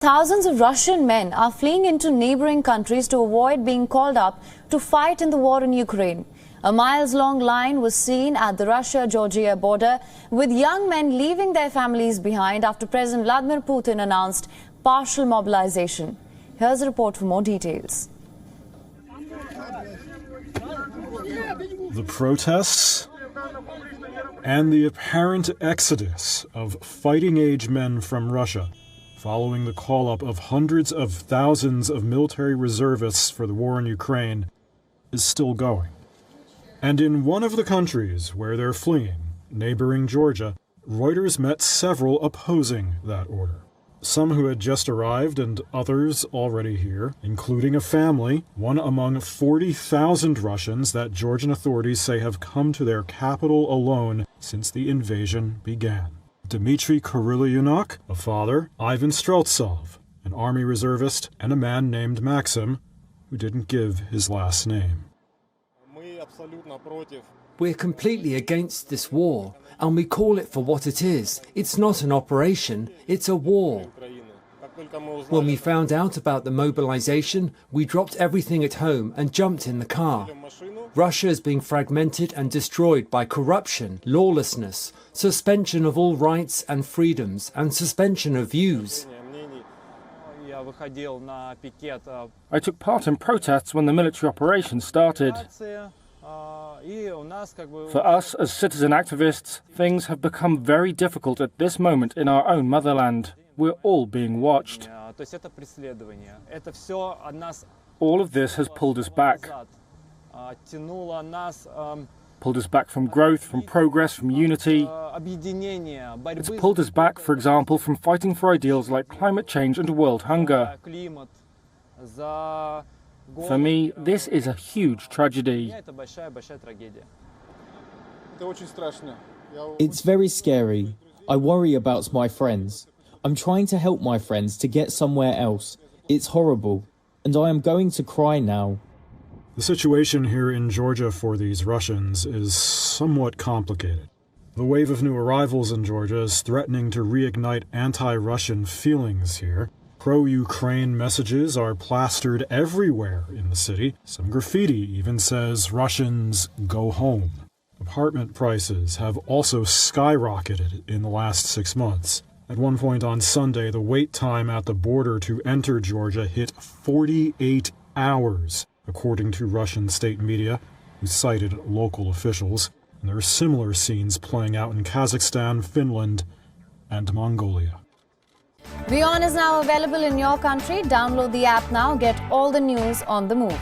Thousands of Russian men are fleeing into neighboring countries to avoid being called up to fight in the war in Ukraine. A miles-long line was seen at the Russia-Georgia border, with young men leaving their families behind after President Vladimir Putin announced partial mobilization. Here's a report for more details. The protests and the apparent exodus of fighting-age men from Russia following the call-up of hundreds of thousands of military reservists for the war in Ukraine is still going. And in one of the countries where they're fleeing, neighboring Georgia, Reuters met several opposing that order. Some who had just arrived and others already here, including a family, one among 40,000 Russians that Georgian authorities say have come to their capital alone since the invasion began. Dmitry Kurylyunok, a father, Ivan Streltsov, an army reservist, and a man named Maxim, who didn't give his last name. We're completely against this war, and we call it for what it is. It's not an operation, it's a war. When we found out about the mobilization, we dropped everything at home and jumped in the car. Russia is being fragmented and destroyed by corruption, lawlessness, suspension of all rights and freedoms, and suspension of views. I took part in protests when the military operation started. For us as citizen activists, things have become very difficult at this moment in our own motherland. We're all being watched. All of this has pulled us back. Pulled us back from growth, from progress, from unity. It's pulled us back, for example, from fighting for ideals like climate change and world hunger. For me, this is a huge tragedy. It's very scary. I worry about my friends. I'm trying to help my friends to get somewhere else. It's horrible, and I am going to cry now. The situation here in Georgia for these Russians is somewhat complicated. The wave of new arrivals in Georgia is threatening to reignite anti-Russian feelings here. Pro-Ukraine messages are plastered everywhere in the city. Some graffiti even says Russians go home. Apartment prices have also skyrocketed in the last 6 months. At one point on Sunday, the wait time at the border to enter Georgia hit 48 hours, according to Russian state media, who cited local officials. And there are similar scenes playing out in Kazakhstan, Finland, and Mongolia. WION is now available in your country. Download the app now. Get all the news on the move.